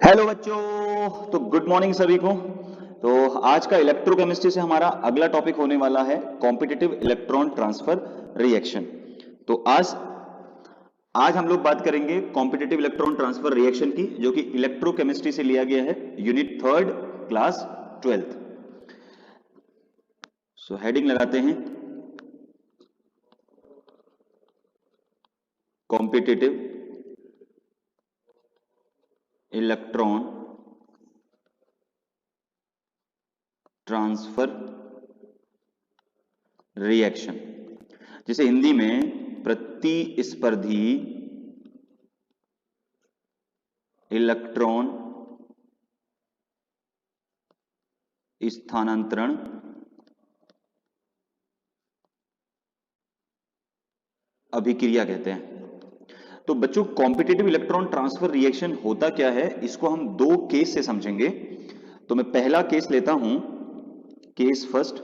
Hello बच्चों, तो good morning सभी को। तो आज का इलेक्ट्रोकेमिस्ट्री से हमारा अगला टॉपिक होने वाला है कॉम्पिटिटिव इलेक्ट्रॉन ट्रांसफर रिएक्शन। तो आज हम लोग बात करेंगे कॉम्पिटिटिव इलेक्ट्रॉन ट्रांसफर रिएक्शन की, जो कि इलेक्ट्रोकेमिस्ट्री से लिया गया है, यूनिट 3 क्लास 12। सो हेडिंग लगाते हैं कॉम्पिटिटिव इलेक्ट्रॉन ट्रांसफर रिएक्शन, जिसे हिंदी में प्रतिस्पर्धी इलेक्ट्रॉन स्थानांतरण अभिक्रिया कहते हैं। तो बच्चों, कॉम्पिटिटिव इलेक्ट्रॉन ट्रांसफर रिएक्शन होता क्या है, इसको हम दो केस से समझेंगे। तो मैं पहला केस लेता हूं, केस फर्स्ट।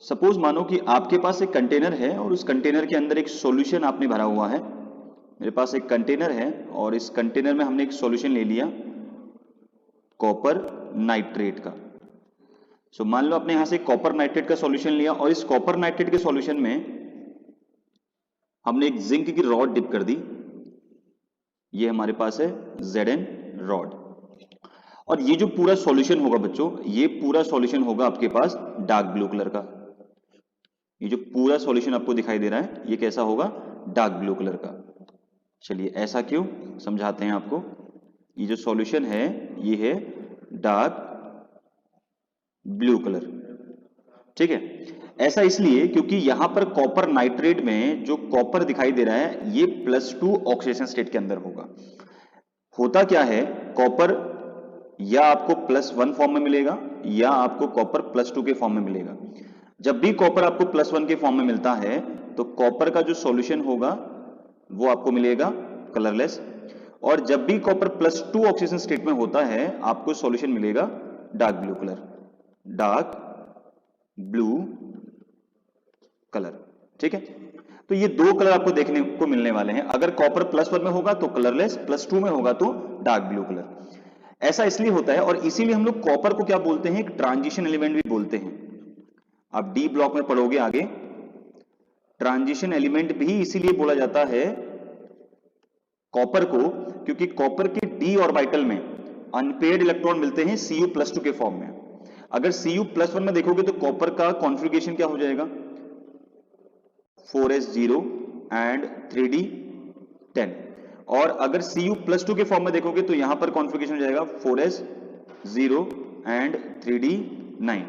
सपोज मानो कि आपके पास एक कंटेनर है और उस कंटेनर के अंदर एक सॉल्यूशन आपने भरा हुआ है। मेरे पास एक कंटेनर है और इस कंटेनर में हमने एक सॉल्यूशन ले लिया कॉपर नाइट्रेट का। सो मान लो आपने यहां से कॉपर नाइट्रेट का सॉल्यूशन लिया और इस कॉपर नाइट्रेट के सॉल्यूशन में हमने एक जिंक की रॉड डिप कर दी। ये हमारे पास है Zn रॉड, और ये जो पूरा सॉल्यूशन होगा बच्चों, ये पूरा सॉल्यूशन होगा आपके पास डार्क ब्लू कलर का। ये जो पूरा सॉल्यूशन आपको दिखाई दे रहा है, ये कैसा होगा? डार्क ब्लू कलर का। चलिए, ऐसा क्यों, समझाते हैं आपको। ये जो सॉल्यूशन है ये है डार्क ब्लू कलर, ठीक है। ऐसा इसलिए क्योंकि यहां पर कॉपर नाइट्रेट में जो कॉपर दिखाई दे रहा है ये +2 ऑक्सीडेशन स्टेट के अंदर होगा। होता क्या है, कॉपर या आपको +1 फॉर्म में मिलेगा या आपको कॉपर +2 के फॉर्म में मिलेगा। जब भी कॉपर आपको +1 के फॉर्म में मिलता है तो कॉपर का जो सॉल्यूशन होगा वो आपको मिलेगा कलरलेस, और जब भी कॉपर +2 ऑक्सीडेशन स्टेट में होता है आपको सॉल्यूशन मिलेगा dark blue colour, dark blue colour, ठीक है। तो ये दो कलर आपको देखने को मिलने वाले हैं। अगर कॉपर +1 में होगा तो कलरलेस, +2 में होगा तो डार्क ब्लू कलर। ऐसा इसलिए होता है, और इसीलिए हम लोग कॉपर को क्या बोलते हैं, एक ट्रांजिशन एलिमेंट भी बोलते हैं। आप डी ब्लॉक में पढ़ोगे आगे, ट्रांजिशन एलिमेंट भी इसीलिए बोला जाता है कॉपर को, क्योंकि कॉपर के डी ऑर्बिटल में अनपेयर्ड इलेक्ट्रॉन मिलते हैं Cu+2 के फॉर्म में। अगर Cu+1 में देखोगे तो कॉपर का कॉन्फ़िगरेशन क्या हो जाएगा, 4s0 एंड 3d10, और अगर Cu+2 के फॉर्म में देखोगे तो यहां पर कॉन्फ़िगरेशन हो जाएगा 4s0 एंड 3d9।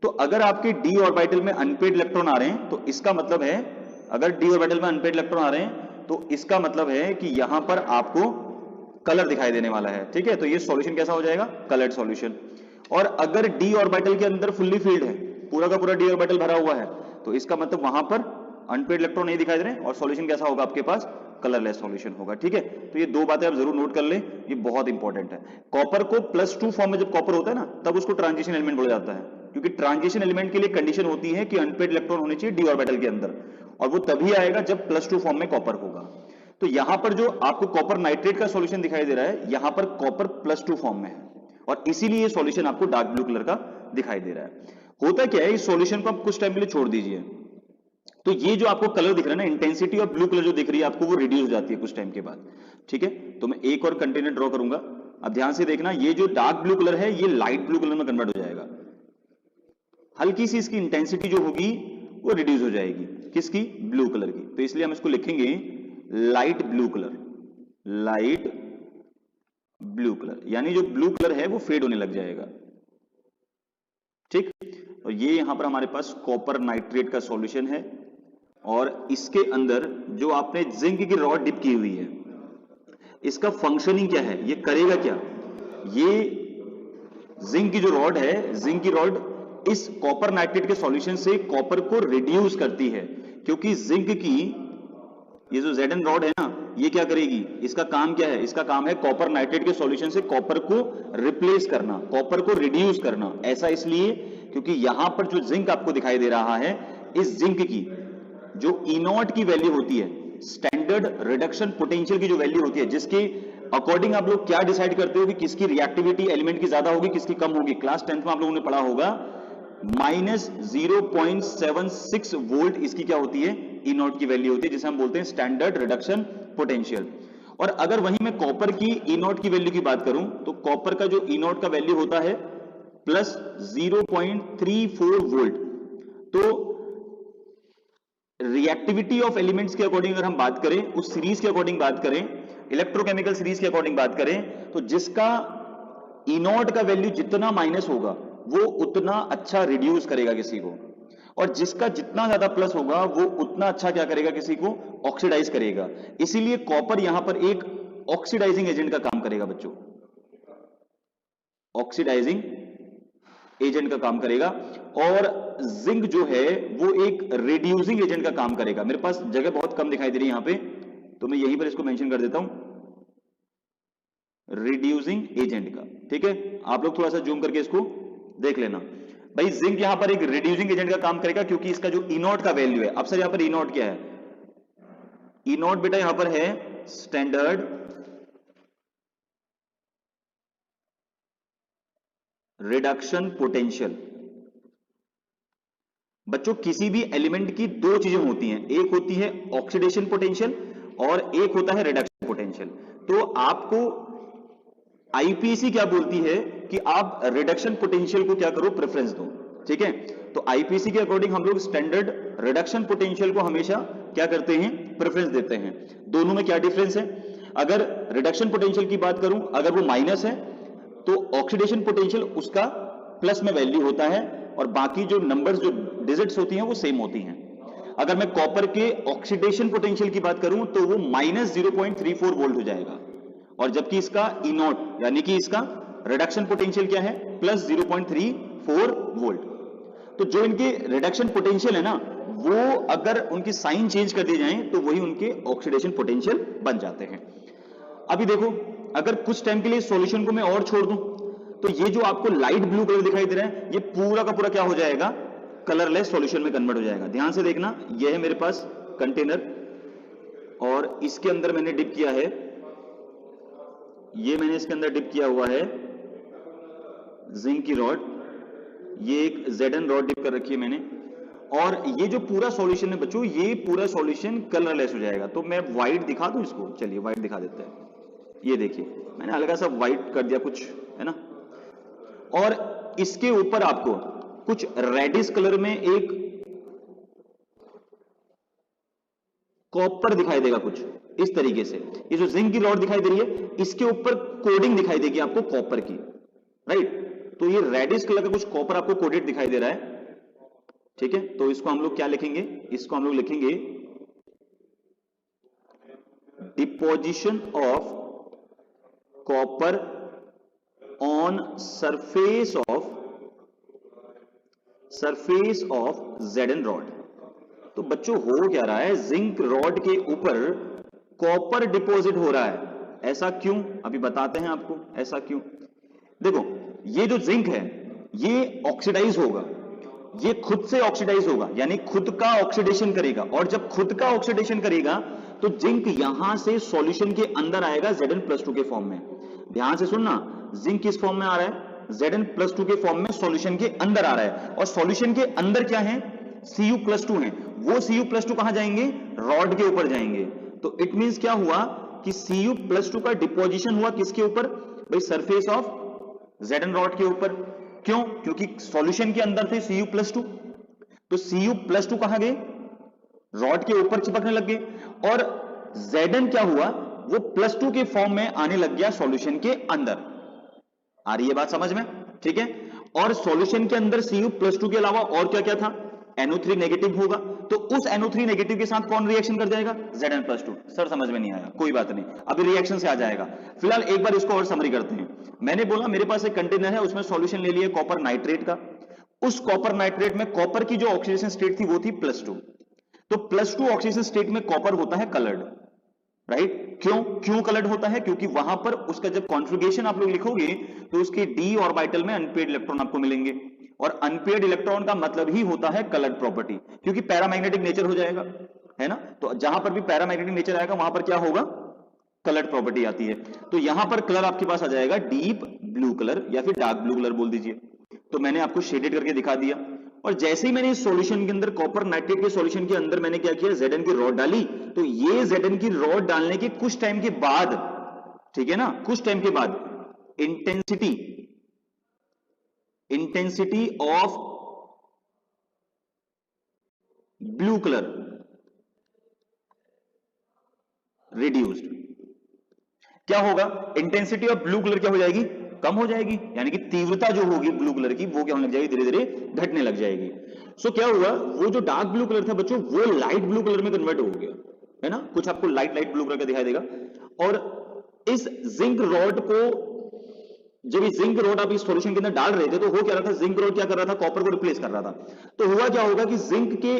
तो अगर आपके d ऑर्बिटल में अनपेयर्ड इलेक्ट्रॉन आ रहे हैं तो इसका मतलब है, अगर d ऑर्बिटल में अनपेयर्ड इलेक्ट्रॉन आ रहे हैं तो इसका मतलब है कि यहां पर आपको कलर दिखाई देने वाला है, ठीक है। तो ये सॉल्यूशन कैसा हो जाएगा, कलर्ड सॉल्यूशन। और अगर d ऑर्बिटल के अंदर फुल्ली फील्ड है, पूरा का पूरा d ऑर्बिटल भरा हुआ है, तो इसका मतलब वहां पर अनपेयर्ड इलेक्ट्रॉन नहीं दिखाई दे रहे और सॉल्यूशन कैसा होगा आपके पास, कलरलेस सॉल्यूशन होगा, ठीक है। तो ये दो बातें आप जरूर नोट कर लें, ये बहुत इंपॉर्टेंट है। कॉपर को +2 फॉर्म में जब कॉपर होता है ना, तब उसको ट्रांजिशन एलिमेंट बोला जाता है, क्योंकि ट्रांजिशन एलिमेंट के लिए कंडीशन होती है कि अनपेयर्ड इलेक्ट्रॉन होने चाहिए डी ऑर्बिटल के अंदर, और वो तभी आएगा जब +2 फॉर्म में कॉपर होगा। तो यहां पर जो आपको कॉपर नाइट्रेट का सॉल्यूशन दिखाई दे रहा है, यहां पर कॉपर +2 फॉर्म में है, और इसीलिए ये सॉल्यूशन आपको डार्क ब्लू कलर का दिखाई दे रहा है। होता क्या है, इस सॉल्यूशन को आप कुछ टाइम के लिए छोड़ दीजिए, तो ये जो आपको कलर दिख रहा है ना, इंटेंसिटी ऑफ ब्लू कलर जो दिख रही है आपको, वो रिड्यूस हो जाती है कुछ टाइम के बाद, ठीक है। तो मैं एक और कंटेनर ड्रॉ करूंगा, अब ध्यान से देखना, ये जो डार्क ब्लू कलर है ये लाइट ब्लू कलर में कन्वर्ट हो जाएगा। हल्की सी इसकी इंटेंसिटी जो होगी वो रिड्यूस हो जाएगी, किसकी, ब्लू कलर की। तो इसलिए हम इसको लिखेंगे light blue colour, light blue colour, यानी जो ब्लू कलर है वो फेड होने लग जाएगा, ठीक। और ये यहां पर हमारे पास कॉपर नाइट्रेट का सॉल्यूशन है, और इसके अंदर जो आपने जिंक की रॉड डिप की हुई है, इसका फंक्शनिंग क्या है, ये करेगा क्या, ये जिंक की जो रॉड है, जिंक की रॉड इस कॉपर नाइट्रेट के सॉल्यूशन से कॉपर को रिड्यूस करती है, क्योंकि जिंक की ये जो Zn रॉड है ना, ये क्या करेगी, इसका काम क्या है, इसका काम है कॉपर नाइट्रेट के सॉल्यूशन से कॉपर को रिप्लेस करना, कॉपर को रिड्यूस करना। ऐसा इसलिए क्योंकि यहां पर जो जिंक आपको दिखाई दे रहा है, इस जिंक की जो E0 की वैल्यू होती है, स्टैंडर्ड स्टैंडर्ड रिडक्शन पोटेंशियल की जो वैल्यू होती है, जिसके अकॉर्डिंग आप लोग क्या डिसाइड करते हो कि किसकी रिएक्टिविटी एलिमेंट की ज्यादा होगी, किसकी कम होगी। क्लास 10th में आप लोगों ने पढ़ा होगा -0.76 वोल्ट इसकी क्या होती है, ई नॉट की वैल्यू होती है, जिसे हम बोलते हैं स्टैंडर्ड रिडक्शन पोटेंशियल। और अगर वहीं मैं कॉपर की ई नॉट की वैल्यू की बात करूं तो कॉपर का जो ई नॉट का वैल्यू होता है प्लस 0.34 वोल्ट। तो रिएक्टिविटी ऑफ एलिमेंट्स के अकॉर्डिंग अगर हम बात करें, उस सीरीज के अकॉर्डिंग बात करें, इलेक्ट्रोकेमिकल सीरीज के अकॉर्डिंग बात करें, तो जिसका ई नॉट का वैल्यू जितना माइनस होगा वो उतना अच्छा रिड्यूस करेगा किसी को, और जिसका जितना ज्यादा प्लस होगा वो उतना अच्छा क्या करेगा, किसी को ऑक्सीडाइज करेगा। इसीलिए कॉपर यहां पर एक ऑक्सीडाइजिंग एजेंट का काम करेगा बच्चों, ऑक्सीडाइजिंग एजेंट का काम करेगा। और जिंक जो है वो एक रिड्यूसिंग एजेंट का काम करेगा। मेरे पास जगह बहुत कम दिखाई दे रही है यहां पे, तो मैं यहीं पर इसको मेंशन कर देता हूं, रिड्यूसिंग एजेंट का। ठीक है, आप लोग थोड़ा सा जूम करके इसको देख लेना भाई। जिंक यहां पर एक रिड्यूसिंग एजेंट का काम करेगा क्योंकि इसका जो ई नॉट का वैल्यू है, अब सर यहां पर ई नॉट क्या है, ई नॉट बेटा यहां पर है स्टैंडर्ड रिडक्शन पोटेंशियल। बच्चों किसी भी एलिमेंट की दो चीजें होती हैं, एक होती है ऑक्सीडेशन पोटेंशियल और एक होता है रिडक्शन पोटेंशियल। तो आपको आईपीसी क्या बोलती है कि आप रिडक्शन पोटेंशियल को क्या करो, प्रेफरेंस दो। ठीक है, तो आईपीसी के अकॉर्डिंग हम लोग स्टैंडर्ड रिडक्शन पोटेंशियल को हमेशा क्या करते हैं, प्रेफरेंस देते हैं। दोनों में क्या डिफरेंस है, अगर रिडक्शन पोटेंशियल की बात करूं, अगर वो माइनस है तो ऑक्सीडेशन पोटेंशियल उसका प्लस में वैल्यू होता है, और बाकी जो नंबर्स, जो डिजिट्स होती हैं वो सेम होती हैं। अगर मैं कॉपर के ऑक्सीडेशन पोटेंशियल की बात करूं तो वो -0.34 वोल्ट हो जाएगा, और जबकि इसका ई नॉट यानी कि इसका रिडक्शन पोटेंशियल क्या है, प्लस 0.34 वोल्ट। तो जो इनके रिडक्शन पोटेंशियल है ना, वो अगर उनकी साइन चेंज कर दी जाए तो वही उनके ऑक्सीडेशन पोटेंशियल बन जाते हैं। अभी देखो, अगर कुछ टाइम के लिए सॉल्यूशन को मैं और छोड़ दूं तो ये जो आपको लाइट ब्लू कलर दिखाई दे रहा है, ये पूरा का पूरा क्या हो जाएगा, कलरलेस सॉल्यूशन में कन्वर्ट हो जाएगा। ध्यान से देखना, ये है मेरे पास कंटेनर और इसके अंदर मैंने डिप किया है, ये मैंने इसके अंदर डिप किया हुआ है जिंक की रॉड, ये एक Zn रॉड डिप कर रखी है मैंने, और ये जो पूरा सॉल्यूशन है बच्चों, ये पूरा सॉल्यूशन कलरलेस हो जाएगा। तो मैं व्हाइट दिखा दूं इसको, चलिए व्हाइट दिखा देते हैं। ये देखिए मैंने हल्का सा व्हाइट कर दिया कुछ, है ना, और इसके ऊपर आपको कुछ रेडिश कलर में एक कॉपर दिखाई देगा कुछ इस तरीके से। ये जो जिंक की रॉड दिखाई दे रही है, इसके ऊपर कोडिंग दिखाई देगी आपको कॉपर की, राइट। तो ये रेडिश कलर का कुछ कॉपर आपको कोडेड दिखाई दे रहा है। ठीक है, तो इसको हम लोग क्या लिखेंगे, इसको हम लोग लिखेंगे deposition of copper on surface of Zn rod. तो बच्चों हो क्या रहा है, जिंक रॉड के ऊपर कॉपर डिपॉजिट हो रहा है। ऐसा क्यों, अभी बताते हैं आपको ऐसा क्यों। देखो ये जो जिंक है ये ऑक्सीडाइज होगा, ये खुद से ऑक्सीडाइज होगा, यानी खुद का ऑक्सीडेशन करेगा, और जब खुद का ऑक्सीडेशन करेगा तो जिंक यहां से सॉल्यूशन के अंदर आएगा Zn+2 के फॉर्म में। ध्यान से सुनना, जिंक किस फॉर्म में आ रहा है, Zn+2 के फॉर्म में सॉल्यूशन के अंदर आ रहा है, और सॉल्यूशन के अंदर क्या है, Cu+2 है। वो Cu+2 कहां जाएंगे, रॉड के ऊपर जाएंगे। तो इट मींस क्या हुआ कि Cu+2 का डिपोजिशन हुआ किसके ऊपर भाई, सरफेस ऑफ Zn रॉड के ऊपर। क्यों, क्योंकि सॉल्यूशन के अंदर थे Cu+2, तो Cu+2 कहां गए, रॉड के ऊपर चिपकने लग गए, और Zn क्या हुआ, वो +2 के फॉर्म में आने लग गया सॉल्यूशन के अंदर। आ रही है बात समझ में, ठीक है। और सॉल्यूशन के अंदर Cu+2 के अलावा और क्या क्या था, NO3 नेगेटिव होगा, तो उस NO3 नेगेटिव के साथ कौन रिएक्शन कर जाएगा, Zn+2। सर समझ में नहीं आया, कोई बात नहीं, अभी रिएक्शन से आ जाएगा। फिलहाल एक बार इसको और समरी करते हैं। मैंने बोला मेरे पास एक कंटेनर है, उसमें सॉल्यूशन ले लिया कॉपर नाइट्रेट का। उस कॉपर नाइट्रेट में कॉपर की जो ऑक्सीडेशन स्टेट थी वो थी +2। तो +2 ऑक्सीडेशन स्टेट में कॉपर होता है कलर्ड, राइट। क्यों कलर्ड होता है, क्योंकि वहां पर उसका जब कॉन्फ़िगरेशन आप लोग लिखोगे तो उसके d ऑर्बिटल में अनपेयर्ड इलेक्ट्रॉन आपको मिलेंगे, और अनपेयर्ड इलेक्ट्रॉन का मतलब ही होता है कलर्ड प्रॉपर्टी, क्योंकि पैरामैग्नेटिक नेचर हो जाएगा। है ना। तो जहां पर भी पैरामैग्नेटिक नेचर आएगा वहां पर क्या होगा, कलर्ड प्रॉपर्टी आती है। तो यहां पर कलर आपके पास आ जाएगा डीप ब्लू कलर या फिर डार्क ब्लू कलर बोल दीजिए। तो मैंने आपको शेडेड करके दिखा दिया। और जैसे ही मैंने इस सॉल्यूशन के अंदर कॉपर नाइट्रेट के सॉल्यूशन के अंदर मैंने क्या किया, Zn की रॉड डाली, तो ये Zn की रॉड डालने के कुछ टाइम के बाद, ठीक है ना, कुछ टाइम के बाद intensity of blue colour reduced, क्या होगा, इंटेंसिटी ऑफ ब्लू कलर क्या हो जाएगी, कम हो जाएगी, यानी कि तीव्रता जो होगी ब्लू कलर की वो क्या होने लग जाएगी, धीरे धीरे घटने लग जाएगी। सो क्या हुआ, वो जो डार्क ब्लू कलर था बच्चों वो लाइट ब्लू कलर में कन्वर्ट हो गया, है ना, कुछ आपको लाइट लाइट ब्लू कलर का दिखाई देगा। और इस जिंक रॉड को, जब ये जिंक रॉड आप इस सॉल्यूशन के अंदर डाल रहे थे तो हो क्या रहा था, जिंक रॉड क्या कर रहा था, कॉपर को रिप्लेस कर रहा था। तो हुआ क्या होगा कि जिंक के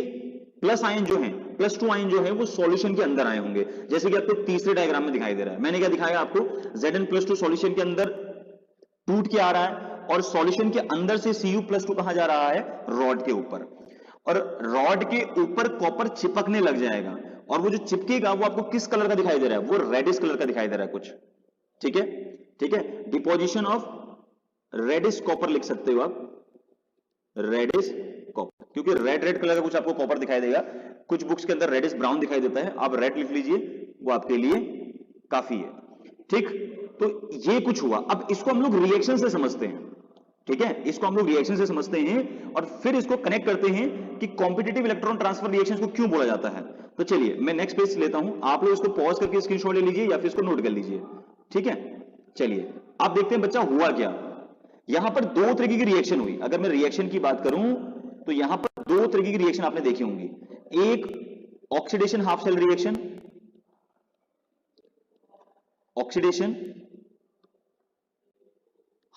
प्लस आयन जो है, +2 आयन जो है वो सॉल्यूशन के अंदर आए होंगे, जैसे कि आपको तीसरे डायग्राम में दिखाई दे रहा है। मैंने क्या दिखाया आपको, Zn+2 सॉल्यूशन के अंदर टूट के आ रहा है और सॉल्यूशन के अंदर से Cu+2 कहां जा रहा है, रॉड के ऊपर, और रॉड के ऊपर कॉपर चिपकने लग जाएगा, और वो जो चिपकेगा वो आपको किस कलर का दिखाई दे रहा है, वो रेडिश कलर का दिखाई दे रहा है कुछ, ठीक है, ठीक है, डिपोजिशन ऑफ रेडिश कॉपर लिख सकते हो आप, रेडिश कॉपर, क्योंकि रेड रेड कलर का कुछ आपको कॉपर दिखाई देगा, कुछ बुक्स के अंदर रेडिश ब्राउन दिखाई देता है, आप रेड लिख लीजिए वो आपके लिए काफी है, ठीक। तो ये कुछ हुआ। अब इसको हम लोग रिएक्शन से समझते हैं, ठीक है, इसको हम लोग रिएक्शन से समझते हैं और फिर इसको कनेक्ट करते हैं कि कॉम्पिटिटिव इलेक्ट्रॉन ट्रांसफर रिएक्शन को क्यों बोला जाता है। तो चलिए मैं नेक्स्ट पेज लेता हूं, आप लोग इसको पॉज करके स्क्रीनशॉट ले लीजिए या फिर इसको नोट कर लीजिए, ठीक है। चलिए आप देखते हैं बच्चा हुआ क्या, यहां पर दो तरीके की रिएक्शन हुई। अगर मैं रिएक्शन की बात करूं तो यहां पर दो तरीके की रिएक्शन आपने देखी होंगी, एक oxidation half cell reaction, oxidation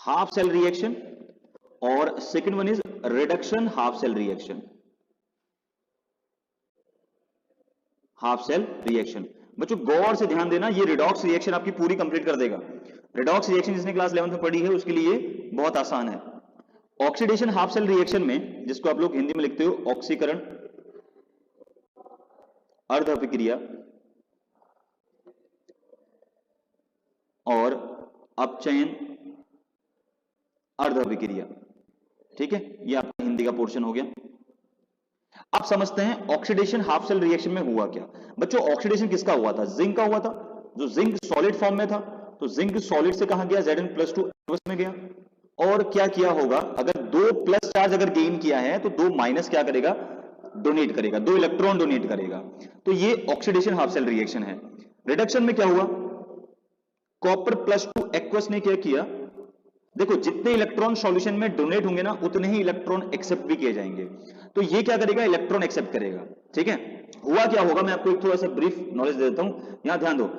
half cell reaction, और second one is reduction half cell reaction, half cell reaction. बच्चों गौर से ध्यान देना, ये रिडॉक्स रिएक्शन आपकी पूरी कंप्लीट कर देगा। रिडॉक्स रिएक्शन जिसने क्लास 11th में पढ़ी है उसके लिए बहुत आसान है। ऑक्सीडेशन हाफ सेल रिएक्शन में, जिसको आप लोग हिंदी में लिखते हो ऑक्सीकरण, अर्ध अभिक्रिया और अपचयन अर्ध अभिक्रिया, ठीक है, ये आपका हिंदी का पोर्शन हो गया। अब समझते हैं ऑक्सीडेशन हाफ सेल रिएक्शन में हुआ क्या। बच्चों ऑक्सीडेशन किसका हुआ था, जिंक का हुआ था, जो जिंक सॉलिड फॉर्म में था, तो जिंक सॉलिड से कहां गया, Zn+2 एक्वस में गया। और क्या किया होगा, अगर 2 प्लस चार्ज अगर गेन किया है तो 2 माइनस क्या करेगा, डोनेट करेगा, 2 इलेक्ट्रॉन डोनेट करेगा। तो ये ऑक्सीडेशन हाफ सेल रिएक्शन है। रिडक्शन में क्या हुआ, कॉपर +2 एक्वस ने क्या किया, देखो जितने इलेक्ट्रॉन सॉल्यूशन में डोनेट होंगे ना उतने ही इलेक्ट्रॉन एक्सेप्ट भी किए जाएंगे, तो ये क्या करेगा, इलेक्ट्रॉन एक्सेप्ट करेगा, ठीक है। हुआ क्या होगा, मैं आपको एक थोड़ा सा ब्रीफ नॉलेज दे देता हूं, यहां ध्यान दो,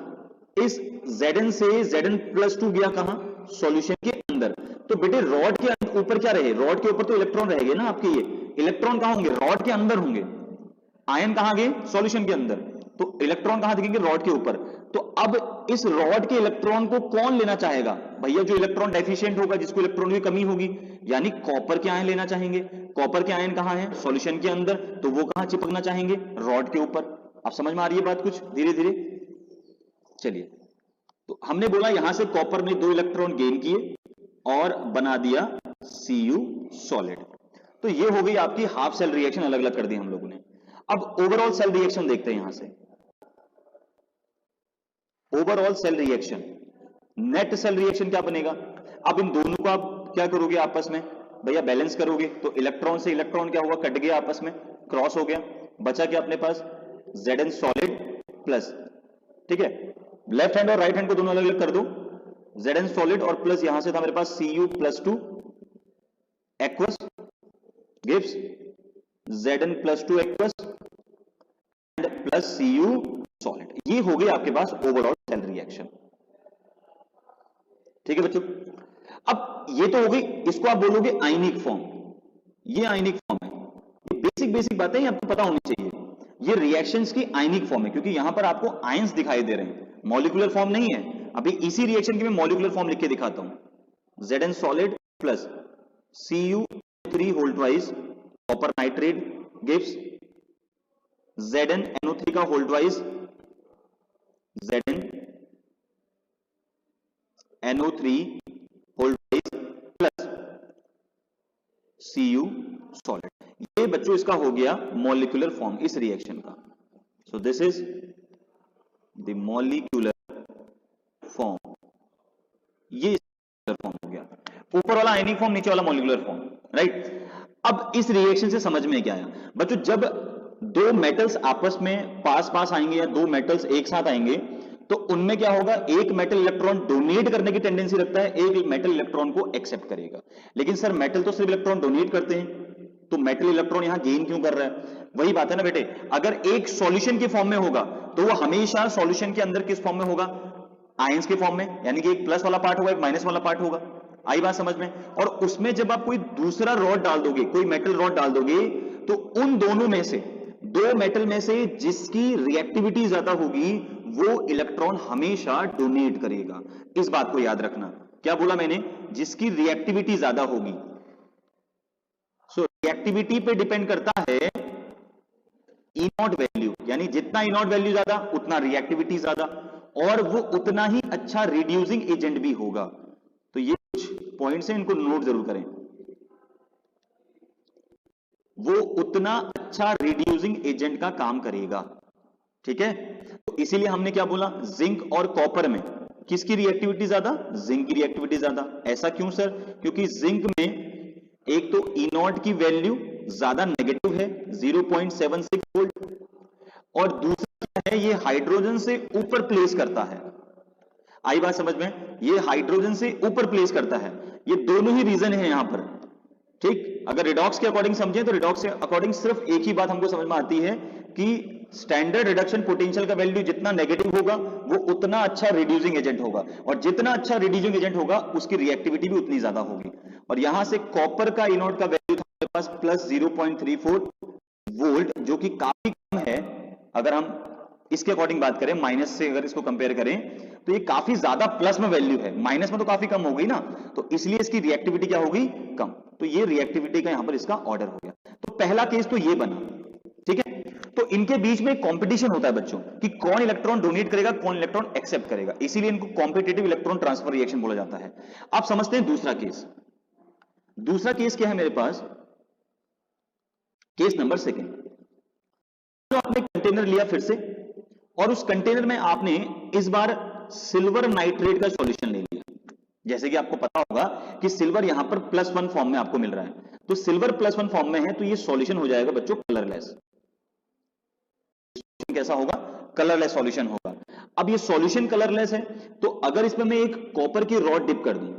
इस Zn से Zn+2 गया कहां, सॉल्यूशन के अंदर, तो बेटे रॉड के ऊपर क्या रहे, रॉड के ऊपर तो इलेक्ट्रॉन रहेंगे ना आपके, ये इलेक्ट्रॉन कहां होंगे, रॉड के अंदर होंगे, आयन कहां गए, सॉल्यूशन के अंदर, तो इलेक्ट्रॉन कहां दिखेंगे, रॉड के ऊपर। तो अब इस रॉड के इलेक्ट्रॉन को कौन लेना चाहेगा, भैया जो इलेक्ट्रॉन डेफिशिएंट होगा, जिसको इलेक्ट्रॉन की कमी होगी, यानी कॉपर के आयन लेना चाहेंगे। कॉपर के आयन कहां है, सॉल्यूशन के अंदर, तो वो कहां चिपकना चाहेंगे, रॉड के ऊपर। अब समझ में आ रही है बात कुछ धीरे धीरे। चलिए तो हमने बोला यहां से कॉपर ने 2 इलेक्ट्रॉन गेन किए और बना दिया Cu सॉलिड। तो ये हो गई आपकी हाफ सेल रिएक्शन, अलग अलग कर दी हम लोगों ने। अब ओवरऑल सेल रिएक्शन देखते हैं यहां से। Overall cell reaction, net cell reaction क्या बनेगा, अब इन दोनों को आप क्या करोगे, आपस में भैया बैलेंस करोगे, तो इलेक्ट्रॉन से इलेक्ट्रॉन क्या हुआ, कट गया आपस में, क्रॉस हो गया, बचा क्या अपने पास, Zn सॉलिड प्लस, ठीक है, लेफ्ट हैंड और राइट हैंड को दोनों अलग अलग कर दो, Zn सॉलिड और प्लस यहां से था मेरे पास Cu+2 aqueous gives Zn+2 aqueous and plus Cu solid. ये हो गई आपके पास ओवरऑल सेल रिएक्शन, ठीक है बच्चों। अब ये तो हो गई, इसको आप बोलोगे आयनिक फॉर्म, ये आयनिक फॉर्म है, ये बेसिक बेसिक बातें आपको पता होनी चाहिए। ये रिएक्शंस की आयनिक फॉर्म है, क्योंकि यहां पर आपको आयंस दिखाई दे रहे हैं, मॉलिक्यूलर फॉर्म नहीं है। अभी इसी रिएक्शन की मैं मॉलिक्यूलर फॉर्म लिख के दिखाता हूं, Zn solid plus Cu3 whole twice copper nitrate gives ZnNO3 का hold wise ZnNO3 hold wise plus Cu solid. ये बच्चों इसका हो गया मॉलिक्यूलर फॉर्म इस रिएक्शन का। So this is the molecular form, ये फॉर्म हो गया, ऊपर वाला आयनिक फॉर्म, नीचे वाला मॉलिक्यूलर फॉर्म, राइट। अब इस रिएक्शन से समझ में क्या आया बच्चों, जब दो मेटल्स आपस में पास पास आएंगे या दो मेटल्स एक साथ आएंगे तो उनमें क्या होगा, एक मेटल इलेक्ट्रॉन डोनेट करने की टेंडेंसी रखता है, एक मेटल इलेक्ट्रॉन को एक्सेप्ट करेगा। लेकिन सर मेटल तो सिर्फ इलेक्ट्रॉन डोनेट करते हैं, तो मेटल इलेक्ट्रॉन यहां गेन क्यों कर रहा है? वही बात है ना बेटे, अगर एक सॉल्यूशन के फॉर्म में होगा तो वो हमेशा सॉल्यूशन के अंदर किस फॉर्म में होगा, आयंस के फॉर्म में, यानी कि एक प्लस वाला पार्ट होगा एक माइनस वाला पार्ट होगा। आई बात समझ में? और उसमें जब आप कोई दूसरा रॉड डाल दोगे, कोई मेटल रॉड डाल दोगे, तो उन दोनों में से, दो मेटल में से जिसकी रिएक्टिविटी ज्यादा होगी वो इलेक्ट्रॉन हमेशा डोनेट करेगा। इस बात को याद रखना। क्या बोला मैंने? जिसकी रिएक्टिविटी ज्यादा होगी। सो रिएक्टिविटी पे डिपेंड करता है ई नॉट वैल्यू, यानी जितना ई नॉट वैल्यू ज्यादा उतना रिएक्टिविटी ज्यादा, और वो उतना ही अच्छा रिड्यूसिंग एजेंट भी होगा। तो ये कुछ पॉइंट्स हैं, इनको नोट जरूर करें। वो उतना अच्छा रिड्यूसिंग एजेंट का काम करेगा, ठीक है। तो इसीलिए हमने क्या बोला, जिंक और कॉपर में किसकी रिएक्टिविटी ज्यादा? जिंक की रिएक्टिविटी ज्यादा। ऐसा क्यों सर? क्योंकि जिंक में एक तो ई नॉट की वैल्यू ज्यादा नेगेटिव है 0.76 वोल्ट, और दूसरा है ये हाइड्रोजन से ऊपर प्लेस करता है। आई बात समझ में? ये हाइड्रोजन से ऊपर प्लेस करता है। ये दोनों ही रीजन है यहां पर, ठीक। अगर रिडॉक्स के अकॉर्डिंग समझें तो रिडॉक्स के अकॉर्डिंग सिर्फ एक ही बात हमको समझ में आती है कि स्टैंडर्ड रिडक्शन पोटेंशियल का वैल्यू जितना नेगेटिव होगा वो उतना अच्छा रिड्यूसिंग एजेंट होगा, और जितना अच्छा रिड्यूसिंग एजेंट होगा उसकी रिएक्टिविटी भी उतनी ज्यादा होगी। और यहां से कॉपर का इनोड का वैल्यू था हमारे पास प्लस 0.34 वोल्ट, जो कि काफी कम है। अगर हम इसके अकॉर्डिंग बात करें, माइनस से अगर इसको कंपेयर करें तो ये काफी ज्यादा प्लस में वैल्यू है, माइनस में तो काफी कम हो गई ना, तो इसलिए इसकी रिएक्टिविटी क्या होगी? कम। तो ये रिएक्टिविटी का यहां पर इसका ऑर्डर हो गया। तो पहला केस तो ये बना, ठीक है। तो इनके बीच में कंपटीशन होता है बच्चों कि कौन इलेक्ट्रॉन डोनेट करेगा, कौन इलेक्ट्रॉन एक्सेप्ट करेगा, इसीलिए इनको कॉम्पिटिटिव इलेक्ट्रॉन ट्रांसफर रिएक्शन बोला जाता है। आप समझते हैं दूसरा केस। दूसरा केस क्या है मेरे पास? Case number second. तो आपने कंटेनर लिया फिर से, और उस कंटेनर में आपने इस बार सिल्वर नाइट्रेट का सॉल्यूशन ले लिया। जैसे कि आपको पता होगा कि सिल्वर यहां पर +1 फॉर्म में आपको मिल रहा है, तो सिल्वर +1 फॉर्म में है तो ये सॉल्यूशन हो जाएगा बच्चों कलरलेस। कैसा होगा? कलरलेस सॉल्यूशन होगा। अब ये सॉल्यूशन कलरलेस है, तो अगर इसमें मैं एक कॉपर की रॉड डिप कर दूं,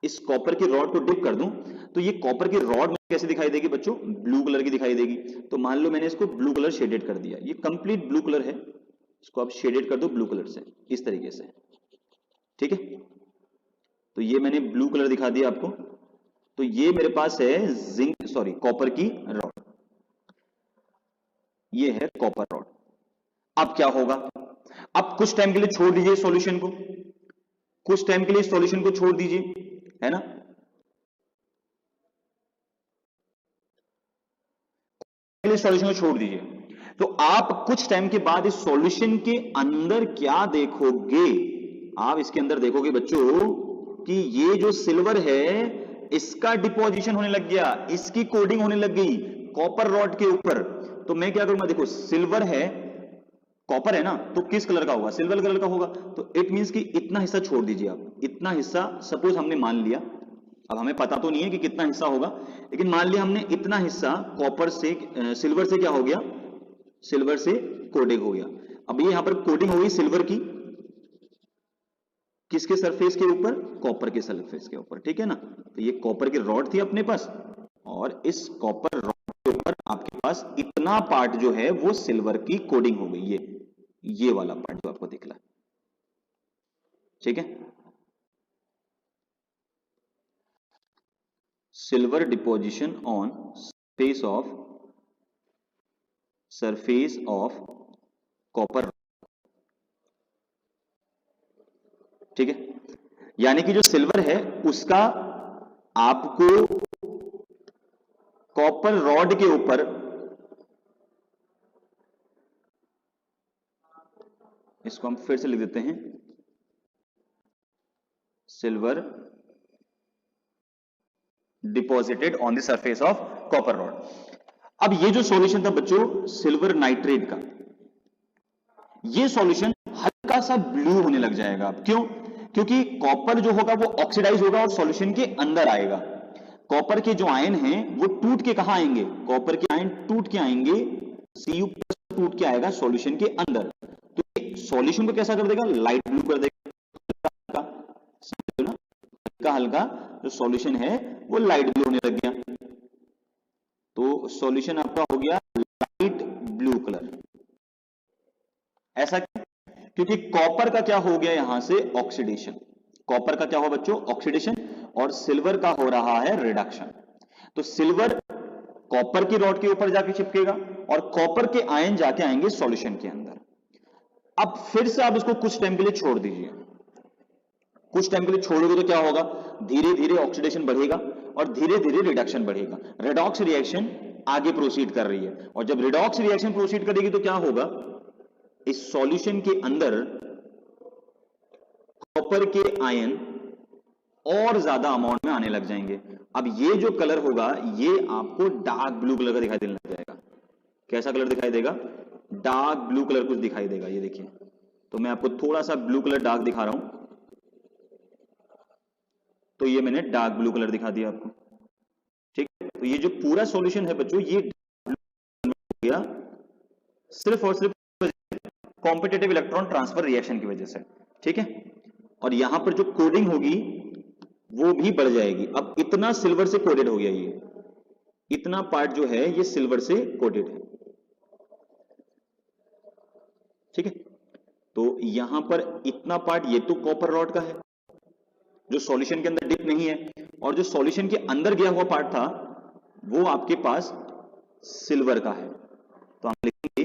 इस कॉपर की रॉड को डिप कर दूं, तो ये कॉपर की रॉड कैसे दिखाई देगी बच्चों? ब्लू कलर की दिखाई देगी। तो मान लो मैंने इसको ब्लू कलर शेडेड कर दिया, ये कंप्लीट ब्लू कलर है, इसको आप शेडेड कर दो ब्लू कलर से, इस तरीके से, ठीक है। तो ये मैंने ब्लू कलर दिखा दिया आपको। तो ये मेरे पास है कॉपर की रॉड, ये है कॉपर रॉड। अब क्या होगा? अब कुछ टाइम के लिए छोड़ दीजिए सॉल्यूशन को, कुछ टाइम के लिए सॉल्यूशन को छोड़ दीजिए, है ना। सॉल्यूशन को छोड़ दीजिए, तो आप कुछ टाइम के बाद इस सॉल्यूशन के अंदर क्या देखोगे? आप इसके अंदर देखोगे बच्चों कि ये जो सिल्वर है इसका डिपोजिशन होने लग गया, इसकी कोडिंग होने लग गई कॉपर रॉड के ऊपर। तो मैं क्या करूंगा? देखो सिल्वर है, कॉपर है ना, तो किस कलर का होगा? सिल्वर कलर का होगा। तो इट मींस कि इतना हिस्सा छोड़ दीजिए आप, इतना हिस्सा सपोज हमने मान लिया, अब हमें पता तो नहीं है कि कितना हिस्सा होगा, लेकिन मान लिया हमने इतना हिस्सा कॉपर से सिल्वर से क्या हो गया? सिल्वर से कोडिंग हो गया। अब ये यहां पर कोडिंग हो गई सिल्वर की, किसके सरफेस के ऊपर? कॉपर के सरफेस के ऊपर, ठीक है ना। तो ये कॉपर की रॉड थी अपने पास, और इस कॉपर रॉड के ऊपर आपके पास इतना पार्ट जो है वो सिल्वर की कोडिंग हो गई, ये वाला पार्ट जो आपको दिख रहा है, ठीक है। Silver deposition on surface of copper, ठीक है। यानी कि जो सिल्वर है उसका आपको कॉपर रॉड के ऊपर इसको हम फिर से लिख देते हैं, silver deposited on the surface of copper rod. अब ये जो सॉल्यूशन था बच्चों सिल्वर नाइट्रेट का, ये सॉल्यूशन हल्का सा ब्लू होने लग जाएगा। अब क्यों? क्योंकि कॉपर जो होगा वो ऑक्सीडाइज होगा और सॉल्यूशन के अंदर आएगा। कॉपर के जो आयन हैं वो टूट के कहां आएंगे? कॉपर के आयन टूट के आएंगे, Cu+ टूट के आएगा सॉल्यूशन के अंदर। तो ये सॉल्यूशन को कैसा कर देगा? लाइट ब्लू कर देगा। हल्का हल्का जो सॉल्यूशन है वो लाइट ब्लू होने लग गया। तो सॉल्यूशन आपका हो गया लाइट ब्लू कलर। ऐसा क्योंकि कॉपर का क्या हो गया यहां से? ऑक्सीडेशन। कॉपर का क्या हुआ बच्चों? ऑक्सीडेशन। और सिल्वर का हो रहा है रिडक्शन। तो सिल्वर कॉपर की रॉड के ऊपर जाके चिपकेगा और कॉपर के आयन जाके आएंगे सॉल्यूशन के अंदर। अब फिर से आप इसको कुछ टाइम के लिए छोड़ दीजिए। कुछ टाइम के लिए छोड़ोगे तो क्या होगा? धीरे धीरे ऑक्सीडेशन बढ़ेगा और धीरे धीरे रिडक्शन बढ़ेगा। रेडॉक्स रिएक्शन आगे प्रोसीड कर रही है और जब रिडॉक्स रिएक्शन प्रोसीड करेगी तो क्या होगा? इस सॉल्यूशन के अंदर कॉपर के आयन और ज्यादा अमाउंट में आने लग जाएंगे। अब ये जो कलर होगा ये आपको डार्क ब्लू कलर का दिखाई देने लग जाएगा। कैसा कलर दिखाई देगा? डार्क ब्लू कलर कुछ दिखाई देगा। ये देखिए, तो मैं आपको थोड़ा सा ब्लू कलर डार्क दिखा रहा हूं। तो ये मैंने डार्क ब्लू कलर दिखा दिया आपको, ठीक है। तो ये जो पूरा सॉल्यूशन है बच्चों ये गया सिर्फ और सिर्फ कॉम्पिटिटिव इलेक्ट्रॉन ट्रांसफर रिएक्शन की वजह से, ठीक है। और यहां पर जो कोडिंग होगी वो भी बढ़ जाएगी। अब इतना सिल्वर से कोडेड हो गया, ये इतना पार्ट जो है ये सिल्वर से कोडेड है, ठीक है। तो यहां पर इतना पार्ट ये तो कॉपर रॉड का है जो सॉल्यूशन के अंदर डिप नहीं है, और जो सॉल्यूशन के अंदर गया हुआ पार्ट था वो आपके पास सिल्वर का है। तो हम लिखेंगे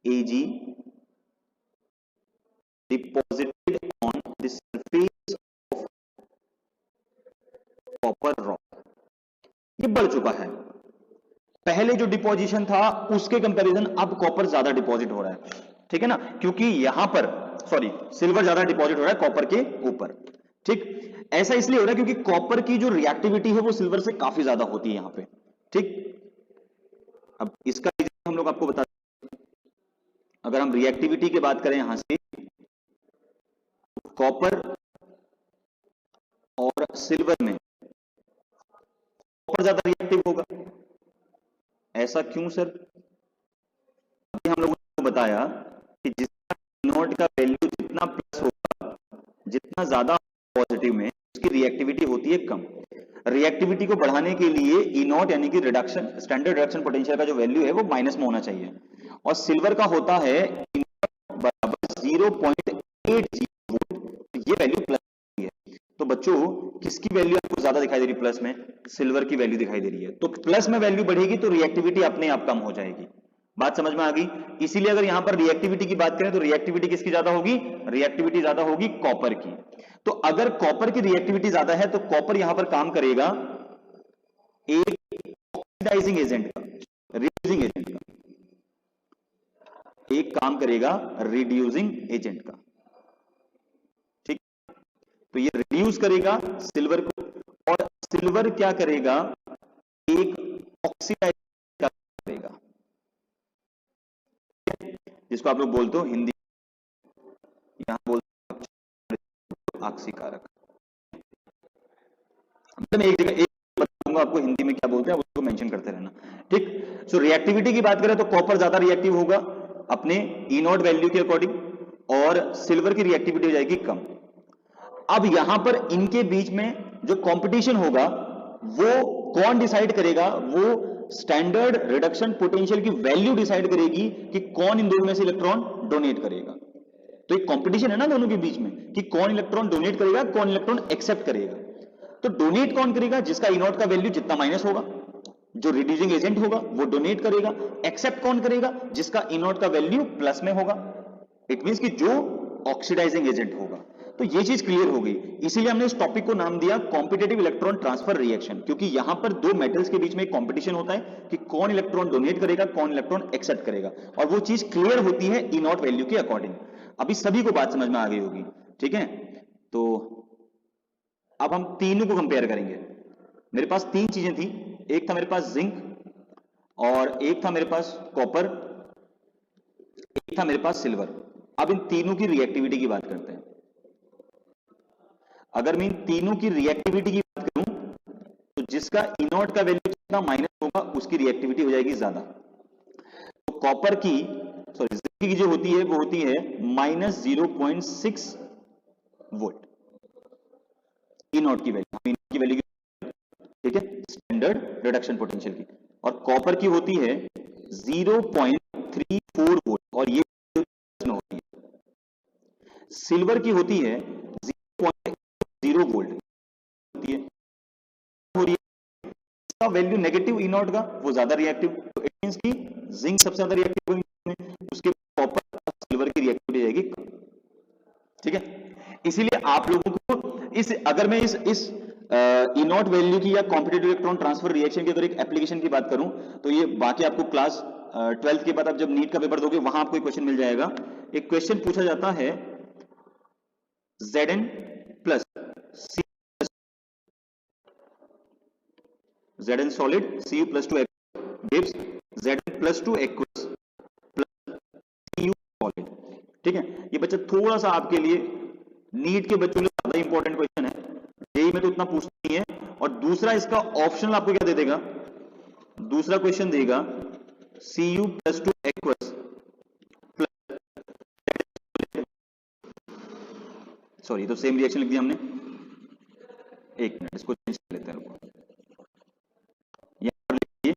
Ag deposited on the surface of copper rock। ये बढ़ चुका है। पहले जो डिपोजिशन था उसके कंपैरिजन अब कॉपर ज्यादा डिपॉजिट हो रहा है, ठीक है ना, क्योंकि यहां पर सिल्वर ज्यादा डिपॉजिट हो रहा है कॉपर के ऊपर, ठीक। ऐसा इसलिए हो रहा है क्योंकि कॉपर की जो रिएक्टिविटी है वो सिल्वर से काफी ज्यादा होती है यहां पे, ठीक। अब इसका हम लोग आपको बता, अगर हम रिएक्टिविटी की बात करें यहां से, कॉपर और सिल्वर में कॉपर ज्यादा रिएक्टिव होगा। ऐसा क्यों सर? अभी हम लोगों ने बताया कि जितना नोट का वैल्यू जितना प्लस होगा, जितना ज्यादा पॉजिटिव में उसकी रिएक्टिविटी होती है कम। रिएक्टिविटी को बढ़ाने के लिए ई नॉट यानी कि रिडक्शन स्टैंडर्ड रिडक्शन पोटेंशियल का जो वैल्यू है वो माइनस में होना चाहिए, और सिल्वर का होता है ई नॉट बराबर 0.80 वोल्ट, ये वैल्यू प्लस है। तो बच्चों किसकी वैल्यू आपको ज्यादा दिखाई दे रही है? प्लस में सिल्वर की वैल्यू दिखाई दे रही है। तो प्लस में वैल्यू बढ़ेगी तो रिएक्टिविटी अपने आप कम हो जाएगी। बात समझ में आ गई? इसीलिए अगर यहां पर रिएक्टिविटी की बात करें तो रिएक्टिविटी किसकी ज्यादा होगी? रिएक्टिविटी ज्यादा होगी कॉपर की। तो अगर कॉपर की रिएक्टिविटी ज्यादा है तो कॉपर यहां पर काम करेगा एक ऑक्सीडाइजिंग एजेंट का, रिड्यूसिंग एजेंट का, एक काम करेगा रिड्यूसिंग एजेंट का, ठीक। तो ये रिड्यूस करेगा सिल्वर को, और सिल्वर क्या करेगा? एक ऑक्सीडाइज करेगा, जिसको आप लोग बोलते हो हिंदी यहां बोलते हो ऑक्सीकारक। मैं एक जगह एक बताऊंगा आपको हिंदी में क्या बोलते हैं, उसको मेंशन करते रहना, ठीक। सो रिएक्टिविटी की बात करें तो कॉपर ज्यादा रिएक्टिव होगा अपने ई नॉट वैल्यू के अकॉर्डिंग, और सिल्वर की रिएक्टिविटी हो जाएगी कम। अब यहां पर इनके बीच में जो कंपटीशन होगा वो कौन डिसाइड करेगा? वो स्टैंडर्ड रिडक्शन पोटेंशियल की वैल्यू डिसाइड करेगी कि कौन इन दोनों में से इलेक्ट्रॉन डोनेट करेगा। तो एक कंपटीशन है ना दोनों के बीच में कि कौन इलेक्ट्रॉन डोनेट करेगा, कौन इलेक्ट्रॉन एक्सेप्ट करेगा। तो डोनेट कौन करेगा? जिसका ई नॉट का वैल्यू जितना माइनस होगा, जो रिड्यूसिंग एजेंट होगा वो डोनेट करेगा। एक्सेप्ट कौन करेगा? जिसका ई नॉट का वैल्यू प्लस में होगा। इट मींस कि जो ऑक्सीडाइजिंग एजेंट होगा। तो ये चीज क्लियर हो गई, इसीलिए हमने इस टॉपिक को नाम दिया कॉम्पिटिटिव इलेक्ट्रॉन ट्रांसफर रिएक्शन, क्योंकि यहां पर दो मेटल्स के बीच में एक कंपटीशन होता है कि कौन इलेक्ट्रॉन डोनेट करेगा, कौन इलेक्ट्रॉन एक्सेप्ट करेगा, और वो चीज क्लियर होती है ई नॉट वैल्यू के अकॉर्डिंग। अभी सभी को बात समझ में आ गई होगी, ठीक है। तो अब हम तीनों को कंपेयर करेंगे। मेरे पास तीन चीजें थी, एक था मेरे पास जिंक, और एक था मेरे पास कॉपर, एक था मेरे पास सिल्वर। अब इन तीनों की रिएक्टिविटी की बात करते हैं। अगर मैं इन तीनों की रिएक्टिविटी की बात करूं तो जिसका ई नॉट का वैल्यू जितना माइनस होगा उसकी रिएक्टिविटी हो जाएगी ज्यादा। तो कॉपर की जिंक की जो होती है वो होती है -0.6 वोल्ट ई नॉट की वैल्यू, ठीक है, स्टैंडर्ड रिडक्शन पोटेंशियल की। और कॉपर की होती है 0.34 वोल्ट, और ये होती है। सिल्वर की होती है 0.0 वोल्ट होती है, इसका वैल्यू नेगेटिव ई नॉट का, वो ज्यादा रिएक्टिव। तो इट मींस की जिंक सबसे ज्यादा रिएक्टिव होगी, उसके कॉपर सिल्वर की रिएक्टिविटी जाएगी, ठीक है। इसीलिए आप लोगों को इस, अगर मैं इस ई नॉट वैल्यू की या कॉम्पिटिटिव इलेक्ट्रॉन ट्रांसफर रिएक्शन की अगर एक एप्लीकेशन की बात करूं तो ये बाकी आपको क्लास 12th के बाद आप जब नीट का पेपर दोगे वहां आपको एक क्वेश्चन मिल जाएगा। एक क्वेश्चन पूछा जाता है Zn प्लस सी, Zn solid Cu plus 2 gives Zn plus 2 aqueous plus Cu solid, ठीक है। ये बच्चा थोड़ा सा आपके लिए नीट के बच्चों के लिए ज्यादा इंपॉर्टेंट क्वेश्चन है, जेईई में तो उतना पूछता नहीं है। और दूसरा इसका ऑप्शनल आपको क्या दे देगा, दूसरा क्वेश्चन देगा Cu plus 2 aqueous plus, sorry तो सेम रिएक्शन लिख दिया हमने, एक मिनट इसको चेंज कर लेते हैं। यहां पर लिखिए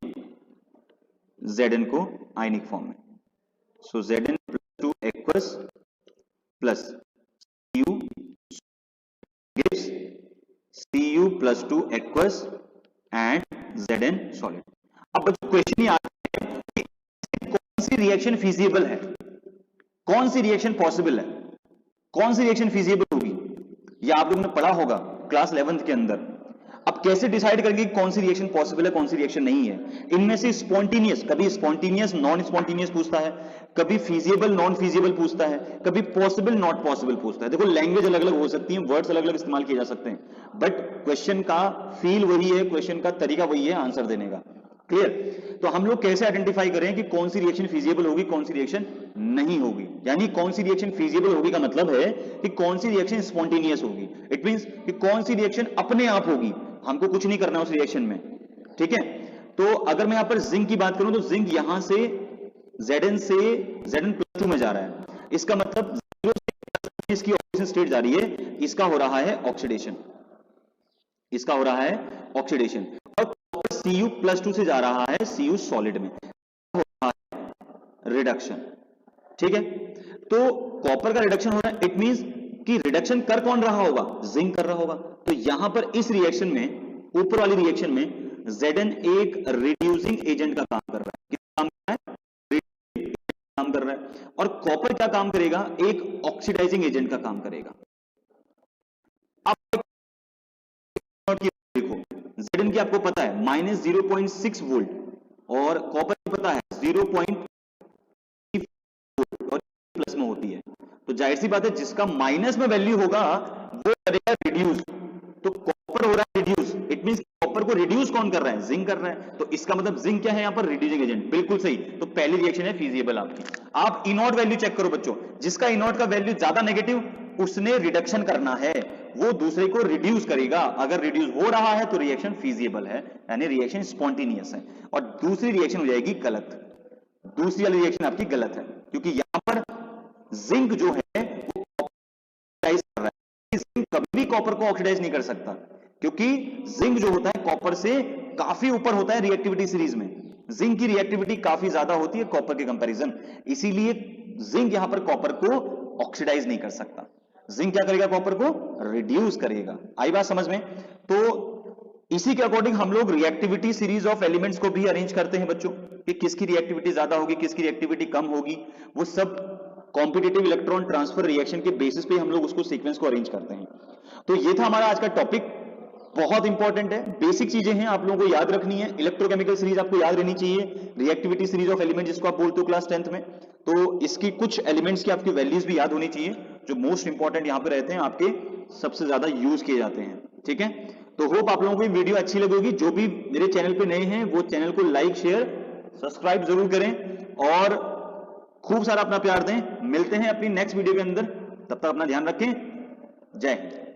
Zn को आयनिक फॉर्म में, सो Zn plus 2 aqueous plus Cu gives Cu plus 2 aqueous and Zn solid. अब बच्चों क्वेश्चन ये आता है कि कौन सी रिएक्शन फिजिबल है, कौन सी रिएक्शन पॉसिबल है, कौन सी रिएक्शन फिजिबल होगी, ये आप लोगों ने पढ़ा होगा क्लास 11th के अंदर। अब कैसे डिसाइड करेंगे कौन सी रिएक्शन पॉसिबल है, कौन सी रिएक्शन नहीं है। इनमें से स्पॉन्टेनियस, कभी स्पॉन्टेनियस नॉन स्पॉन्टेनियस पूछता है, कभी फिजिबल नॉन फिजिबल पूछता है, कभी पॉसिबल नॉट पॉसिबल पूछता है। देखो लैंग्वेज अलग अलग हो सकती है, वर्ड्स अलग अलग इस्तेमाल किए जा सकते हैं, बट क्वेश्चन का फील वही है, क्वेश्चन का तरीका वही है आंसर देने का। क्लियर। तो हम लोग कैसे आइडेंटिफाई करें कि कौन सी रिएक्शन फिजिबल होगी, कौन सी रिएक्शन नहीं होगी। यानी कौन सी रिएक्शन फिजिबल होगी का मतलब है कि कौन सी रिएक्शन स्पॉन्टेनियस होगी, इट मींस कि कौन सी रिएक्शन अपने आप होगी, हमको कुछ नहीं करना उस रिएक्शन में, ठीक है। तो अगर मैं यहां पर जिंक की बात करूं तो जिंक यहां से Zn से Zn प्लस 2 में जा रहा है, इसका मतलब 0 से इसकी ऑक्सीडेशन स्टेट जा रही है, इसका हो रहा है ऑक्सीडेशन, इसका हो रहा है ऑक्सीडेशन। और Cu प्लस 2 से जा रहा है Cu सॉलिड में, हो रहा है रिडक्शन, ठीक है। तो कॉपर का रिडक्शन हो रहा है, इट मींस कि रिडक्शन कर कौन रहा होगा, जिंक कर रहा होगा। तो यहां पर इस रिएक्शन में, ऊपर वाली रिएक्शन में Zn एक रिड्यूसिंग एजेंट का काम कर रहा है, किस काम कर रहा है, काम कर रहा है। और कॉपर क्या काम करेगा, एक ऑक्सीडाइजिंग एजेंट का काम करेगा। अब देखो Zn की आपको पता है -0.6 वोल्ट, और कॉपर की पता है 0.3 वोल्ट, और प्लस में होती है। तो जाहिर सी बात है जिसका माइनस में वैल्यू होगा वो करेगा रिड्यूस। तो कॉपर हो रहा है रिड्यूस, इट मींस कॉपर को रिड्यूस कौन कर रहा है, जिंक कर रहा है। तो इसका मतलब जिंक क्या है यहां पर, रिड्यूसिंग एजेंट, बिल्कुल सही। तो पहली रिएक्शन है फिजिबल आपकी। आप ई नॉट वैल्यू चेक करो बच्चों, जिसका ई नॉट का वैल्यू ज्यादा नेगेटिव, उसने रिडक्शन करना है, वो दूसरे को रिड्यूस करेगा। अगर रिड्यूस हो रहा है तो रिएक्शन फिजिबल है, यानी रिएक्शन स्पॉन्टेनियस है। और दूसरी रिएक्शन हो जाएगी गलत, दूसरी वाली रिएक्शन आपकी गलत है, क्योंकि यहां पर जिंक जो है वो ऑक्सीडाइज कर रहा है। जिंक कभी भी कॉपर को ऑक्सीडाइज नहीं कर सकता, क्योंकि जिंक जो होता है कॉपर से काफी ऊपर होता है रिएक्टिविटी सीरीज में। जिंक की रिएक्टिविटी काफी ज्यादा होती है कॉपर के कंपैरिजन, इसीलिए जिंक यहां पर कॉपर को ऑक्सीडाइज नहीं कर सकता। जिंक क्या करेगा, कॉपर को रिड्यूस करेगा। आई बात समझ में। तो इसी के अकॉर्डिंग हम लोग रिएक्टिविटी सीरीज ऑफ एलिमेंट्स को भी अरेंज करते हैं बच्चों, कि किसकी रिएक्टिविटी ज्यादा होगी, किसकी रिएक्टिविटी कम होगी, वो सब कॉम्पिटिटिव इलेक्ट्रॉन ट्रांसफर रिएक्शन के बेसिस पे हम लोग उसको सीक्वेंस को अरेंज करते हैं। तो ये था हमारा आज का टॉपिक, बहुत इंपॉर्टेंट है, बेसिक चीजें हैं, आप लोगों को याद रखनी है। इलेक्ट्रोकेमिकल सीरीज आपको याद रहनी चाहिए, रिएक्टिविटी सीरीज ऑफ एलिमेंट जिसको आप बोलते हो क्लास 10th में। तो इसकी कुछ एलिमेंट्स की आपकी वैल्यूज भी याद होनी चाहिए, जो मोस्ट इंपॉर्टेंट यहां पे रहते हैं, आपके सबसे ज्यादा यूज किए जाते हैं। ठीक है, तो होप आप लोगों को ये वीडियो अच्छी लगेगी। जो भी मेरे चैनल पे नए हैं वो चैनल को लाइक शेयर सब्सक्राइब जरूर करें और खूब सारा अपना प्यार दें। मिलते हैं अपनी नेक्स्ट वीडियो के अंदर, तब तक अपना ध्यान रखें। जय हिंद।